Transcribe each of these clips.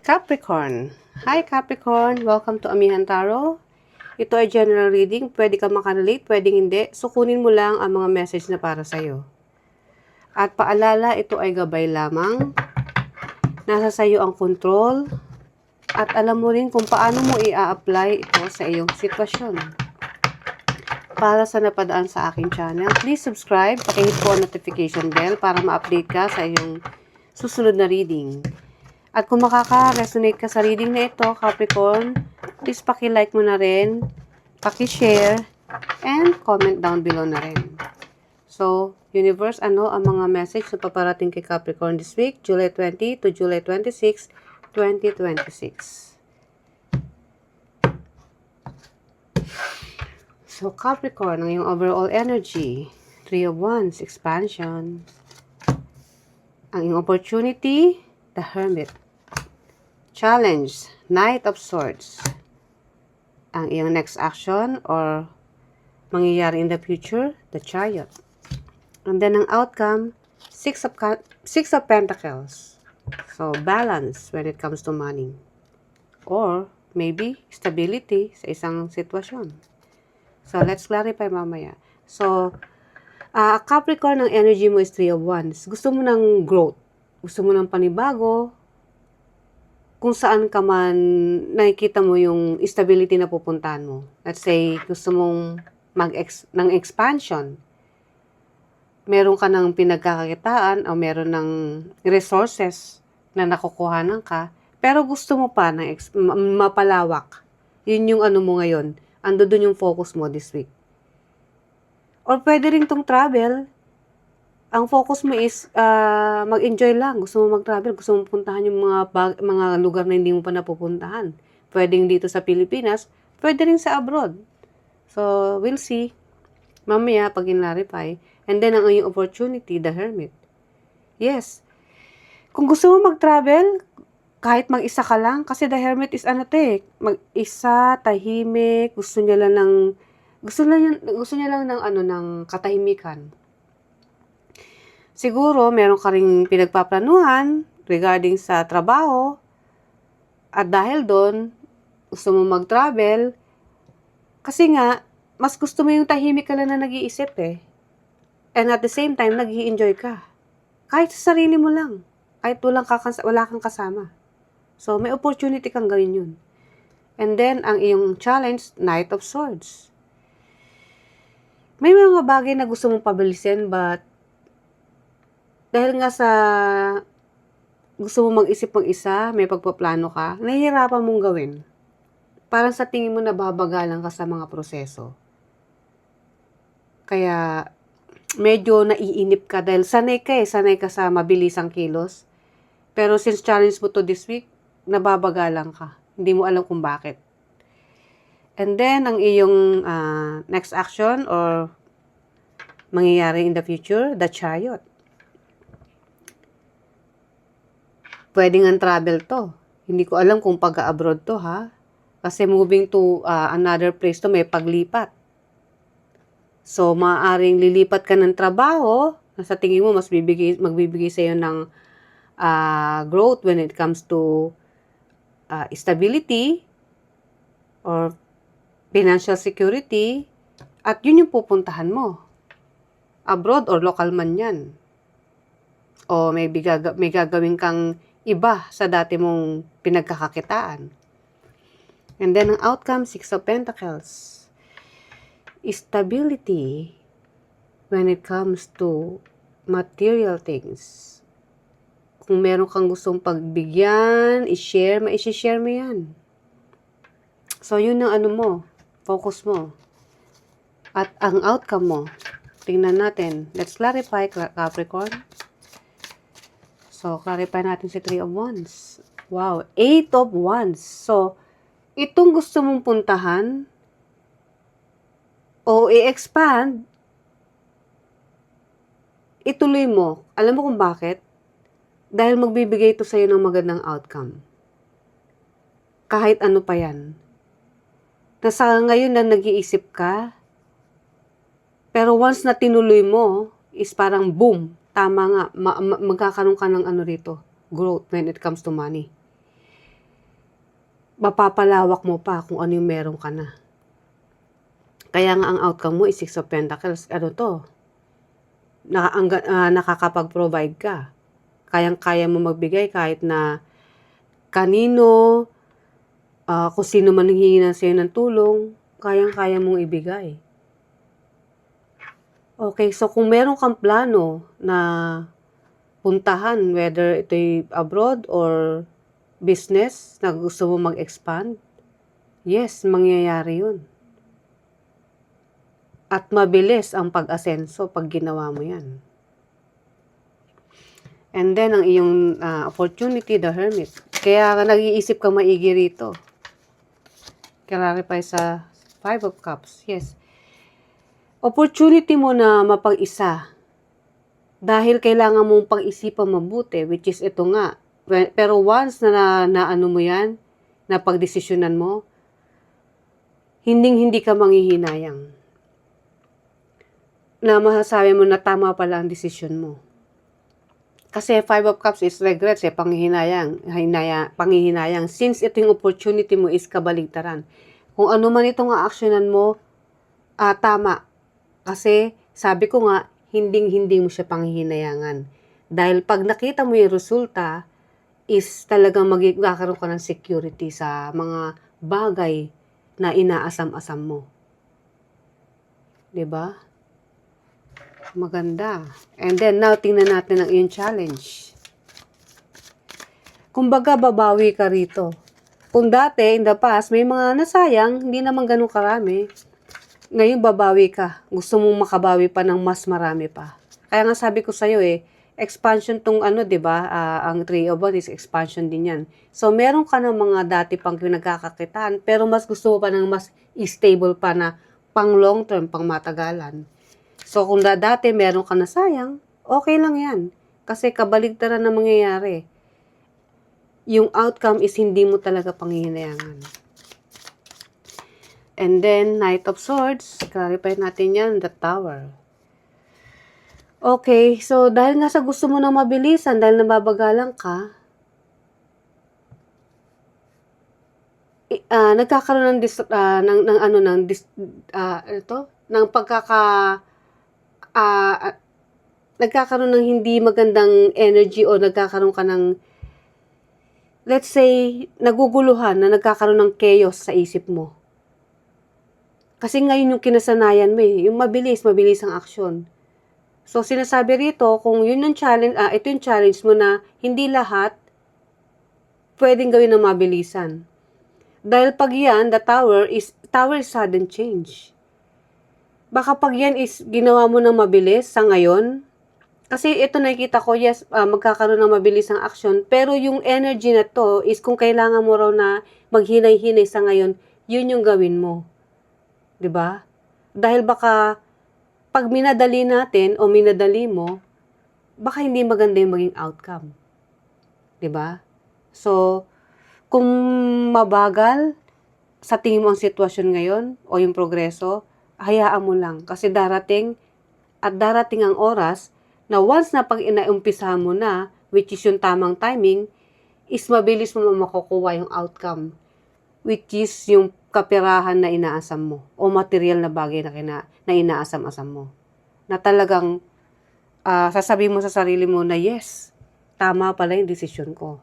Capricorn. Hi Capricorn! Welcome to Amihan Tarot. Ito ay general reading. Pwede ka makarelate, pwedeng hindi. So, kunin mo lang ang mga message na para sa'yo. At paalala, ito ay gabay lamang. Nasa sa'yo ang control. At alam mo rin kung paano mo i-apply ito sa iyong sitwasyon. Para sa napadaan sa aking channel, please subscribe, pakihit po ang notification bell para ma-update ka sa iyong susunod na reading. At kung makaka-resonate ka sa reading na ito, Capricorn, please paki-like mo na rin, paki-share, and comment down below na rin. So, Universe, ano ang mga message na paparating kay Capricorn this week, July 20 to July 26, 2026. So, Capricorn, ang iyong overall energy, Three of Wands, expansion. Ang iyong opportunity, the Hermit. Challenge, Knight of Swords. Ang iyong next action or mangyayari in the future, the Chariot. And then ang outcome, Six of Pentacles. So, balance when it comes to money. Or maybe stability sa isang sitwasyon. So, let's clarify mamaya. So, Capricorn, ang energy mo is Three of Wands. Gusto mo ng growth. Gusto mo ng panibago. Kung saan ka man nakikita mo yung stability na pupuntahan mo. Let's say, gusto mong ng expansion. Meron ka ng pinagkakakitaan o meron ng resources na nakukuhanan ka. Pero gusto mo pa ng mapalawak. Yun yung ano mo ngayon. Ando dun yung focus mo this week. Or pwede rin tong travel. Ang focus mo is mag-enjoy lang. Gusto mo mag-travel, gusto mo puntahan yung mga lugar na hindi mo pa napupuntahan. Pwedeng dito sa Pilipinas, pwede rin sa abroad. So, we'll see. Mamaya, pag in-clarify. And then, ang iyong opportunity, the Hermit. Yes. Kung gusto mo mag-travel, kahit mag-isa ka lang, kasi the Hermit is mag-isa, tahimik, gusto niya lang ng katahimikan. Siguro, meron ka ring pinagpaplanuhan regarding sa trabaho. At dahil doon, gusto mo mag-travel. Kasi nga, mas gusto mo yung tahimik ka lang na nag-iisip eh. And at the same time, nag-i-enjoy ka. Kahit sa sarili mo lang. Kahit wala kang kasama. So, may opportunity kang gawin yun. And then, ang iyong challenge, Knight of Swords. May mga bagay na gusto mong pabilisin, but dahil nga sa gusto mo mag-isip mag-isa, may pagpaplano ka, nahihirapan mong gawin. Parang sa tingin mo nababagalan ka sa mga proseso. Kaya medyo naiinip ka dahil sanay ka sa mabilisang kilos. Pero since challenge mo to this week, nababagalan ka. Hindi mo alam kung bakit. And then, ang iyong next action or mangyayari in the future, the Chariot. Pwede nga travel to. Hindi ko alam kung pag-abroad to ha. Kasi moving to another place to, may paglipat. So, maaaring lilipat ka ng trabaho, sa tingin mo, magbibigay sa'yo ng growth when it comes to stability or financial security. At yun yung pupuntahan mo. Abroad or local man yan. O may gagawin kang iba sa dati mong pinagkakakitaan. And then, ang outcome, Six of Pentacles. Stability when it comes to material things. Kung meron kang gustong pagbigyan, i-share mo yan. So, yun ang focus mo. At ang outcome mo, tingnan natin. Let's clarify, Capricorn. So, clarify natin si Three of Wands. Wow, Eight of Wands. So, itong gusto mong puntahan o i-expand, ituloy mo. Alam mo kung bakit? Dahil magbibigay ito sa'yo ng magandang outcome. Kahit ano pa yan. Nasa ngayon na nag-iisip ka, pero once na tinuloy mo, is parang boom. Tama nga, magkakaroon ka ng growth when it comes to money. mapapalawak mo pa kung ano yung meron ka na. Kaya nga ang outcome mo is Six of Pentacles. Ano to? Nakakapag-provide ka. Kayang-kaya mo magbigay kahit na kanino, kung sino man nanghihingi na sa'yo ng tulong, kayang-kaya mong ibigay. Okay, so kung meron kang plano na puntahan, whether ito'y abroad or business na gusto mo mag-expand, yes, mangyayari yun. At mabilis ang pag-asenso pag ginawa mo yan. And then, ang iyong opportunity, the Hermit. Kaya nag-iisip ka maigi rito. Clarify sa Five of Cups. Yes. Opportunity mo na mapag-isa. Dahil kailangan mong pag-isipan mabuti, which is ito nga. Pero once na ano mo yan, na pagdesisyonan mo, hindi ka manghihinayang. Na masasabi mo na tama pala ang desisyon mo. Kasi Five of Cups is regrets, panghihinayang. Since ito yung opportunity mo is kabaligtaran. Kung ano man itong aaksyonan mo, tama. Kasi sabi ko nga, hindi mo siya panghihinayangan. Dahil pag nakita mo yung resulta, is talagang magkakaroon ka ng security sa mga bagay na inaasam-asam mo. 'Di ba? Maganda. And then, now, tingnan natin ang iyong challenge. Kumbaga, babawi ka rito. Kung dati, in the past, may mga nasayang, hindi naman ganun karami. Ngayon, babawi ka. Gusto mong makabawi pa ng mas marami pa. Kaya nga sabi ko sa'yo expansion tong diba? Ang Three of Wands is expansion din yan. So, meron ka ng mga dati pang pinagkakakitaan, pero mas gusto mo pa ng mas stable pa na pang long term, pang matagalan. So, kung dati meron ka na sayang, okay lang yan. Kasi kabaligtaran na mangyayari. Yung outcome is hindi mo talaga panghihinayangan. And then, Knight of Swords, clarify natin yan, the Tower. Okay, so dahil nga sa gusto mo na mabilisan, dahil nababagalan ka, nagkakaroon nagkakaroon ng hindi magandang energy o nagkakaroon ka ng, let's say, naguguluhan na nagkakaroon ng chaos sa isip mo. Kasi ngayon yung kinasanayan mo yung mabilis ang aksyon. So, sinasabi rito, kung yun yung challenge, ito yung challenge mo na hindi lahat pwedeng gawin ng mabilisan. Dahil pag yan, the tower is sudden change. Baka pag yan is ginawa mo ng mabilis sa ngayon, kasi ito nakikita ko, yes, magkakaroon ng mabilis ang action, pero yung energy na to is kung kailangan mo raw na maghinay-hinay sa ngayon, yun yung gawin mo. 'Di ba? Dahil baka pag minadali natin o minadali mo, baka hindi maganda yung maging outcome. 'Di ba? So, kung mabagal sa tingin mo ang sitwasyon ngayon o yung progreso, hayaan mo lang kasi darating ang oras na once na pag inaumpisa mo na, which is yung tamang timing, is mabilis mo makukuha yung outcome, which is yung kapirahan na inaasam mo o material na bagay na inaasam-asam mo. Na talagang sasabihin mo sa sarili mo na yes, tama pala yung desisyon ko.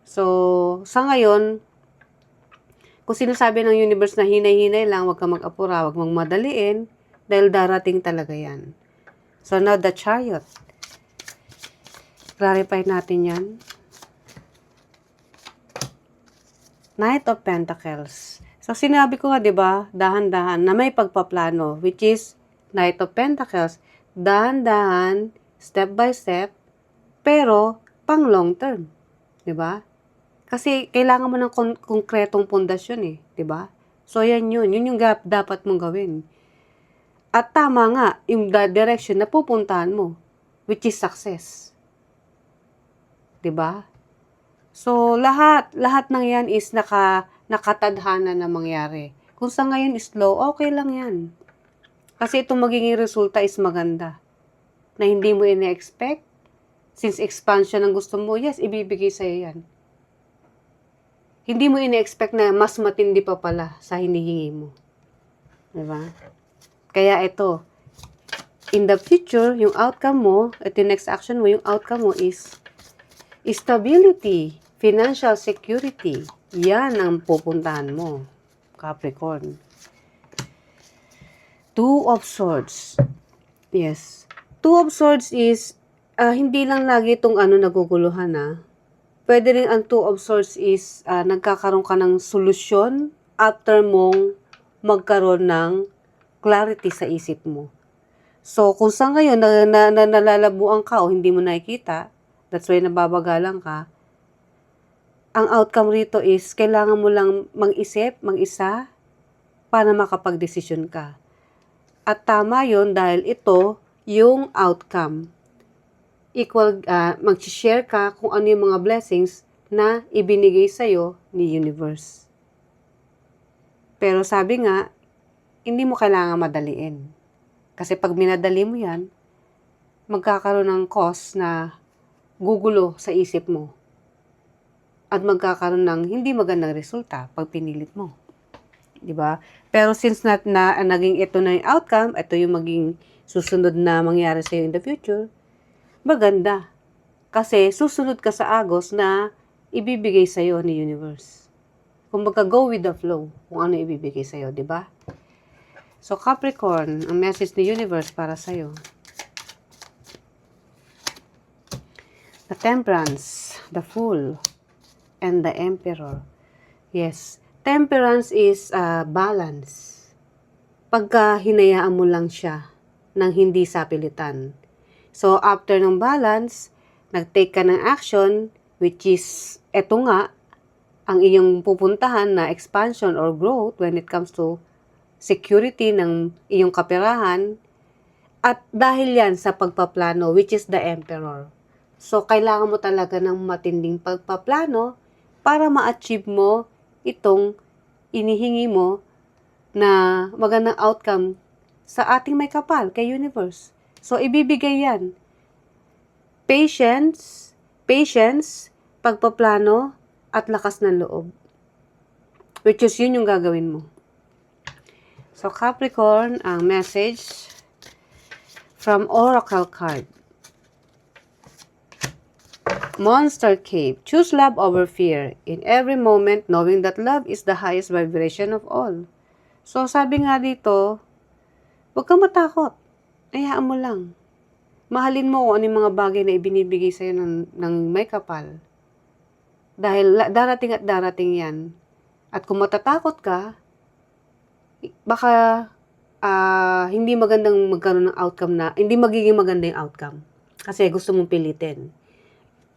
So, sa ngayon, kung sinasabi ng universe na hinay-hinay lang, huwag kang mag-apura, huwag mong madaliin, dahil darating talaga yan. So, now the Chariot. Clarify natin yan. Knight of Pentacles. So, sinabi ko nga, di ba, dahan-dahan na may pagpaplano, which is Knight of Pentacles. Dahan-dahan, step by step, pero pang long term. Di ba? Kasi kailangan mo ng konkretong pundasyon di ba? So, yan yun. Yun yung dapat mong gawin. At tama nga, yung direction na pupuntahan mo, which is success. 'Di ba? So, lahat ng yan is nakatadhana na mangyari. Kung sa ngayon is slow, okay lang yan. Kasi itong magiging resulta is maganda. Na hindi mo ina-expect. Since expansion ang gusto mo, yes, ibibigay sa'yo yan. hindi mo ina-expect na mas matindi pa pala sa hinihingi mo. Diba? Kaya ito, in the future, yung outcome mo, at yung next action mo, yung outcome mo is stability, financial security. Yan ang pupuntahan mo, Capricorn. Two of Swords. Yes. Two of Swords is, hindi lang lagi itong naguguluhan Pwede rin ang Two of Swords is, nagkakaroon ka ng solusyon after mong magkaroon ng clarity sa isip mo. So, kung sa ngayon, nalalabuan ka o hindi mo nakikita, that's why nababagalan ka, ang outcome rito is, kailangan mo lang mag-isip, mag-isa, para makapag-desisyon ka. At tama yon dahil ito yung outcome. Equal, mag-share ka kung ano yung mga blessings na ibinigay sa'yo ni universe. Pero sabi nga, hindi mo kailangan madaliin. Kasi pag minadali mo yan, magkakaroon ng cause na gugulo sa isip mo. At magkakaroon ng hindi magandang resulta pag pinilit mo. Diba? Pero since naging ito na yung outcome, ito yung maging susunod na mangyari sa'yo in the future, maganda. Kasi susunod ka sa agos na ibibigay sa'yo ni universe. Kumbaga, go with the flow kung ano ibibigay sa'yo, diba? So, Capricorn, ang message ni universe para sa'yo. The Temperance, the Fool, and the Emperor. Yes. Temperance is balance. Pagka hinayaan mo lang siya ng hindi sapilitan. So, after ng balance, nag-take ka ng action, which is, eto nga, ang iyong pupuntahan na expansion or growth when it comes to security ng iyong kaperahan. At dahil yan sa pagpaplano, which is the Emperor. So, kailangan mo talaga ng matinding pagpaplano para ma-achieve mo itong inihingi mo na magandang outcome sa ating may kapal, kay universe. So, ibibigay yan. Patience, pagpaplano, at lakas ng loob. Which is yun yung gagawin mo. So, Capricorn, ang message from Oracle card. Monster Cave. Choose love over fear. In every moment, knowing that love is the highest vibration of all. So, sabi nga dito, huwag kang matakot. Hayaan mo lang. Mahalin mo kung ano yung mga bagay na ibinibigay sa'yo ng may kapal. Dahil darating at darating yan. At kung matatakot ka, baka hindi magandang magkaroon ng outcome hindi magiging maganda yung outcome. Kasi gusto mong pilitin.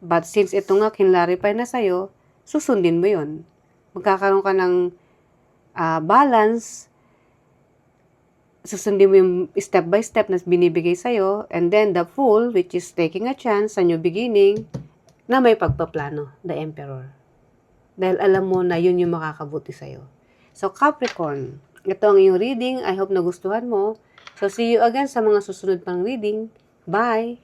But since ito nga kinlarify na sa'yo, susundin mo yon. Magkakaroon ka ng balance, susundin mo yung step by step na binibigay sa'yo, and then the Fool, which is taking a chance sa new beginning, na may pagpaplano, the Emperor. Dahil alam mo na yun yung makakabuti sa'yo. So Capricorn, ito ang iyong reading. I hope nagustuhan mo. So see you again sa mga susunod pang reading. Bye!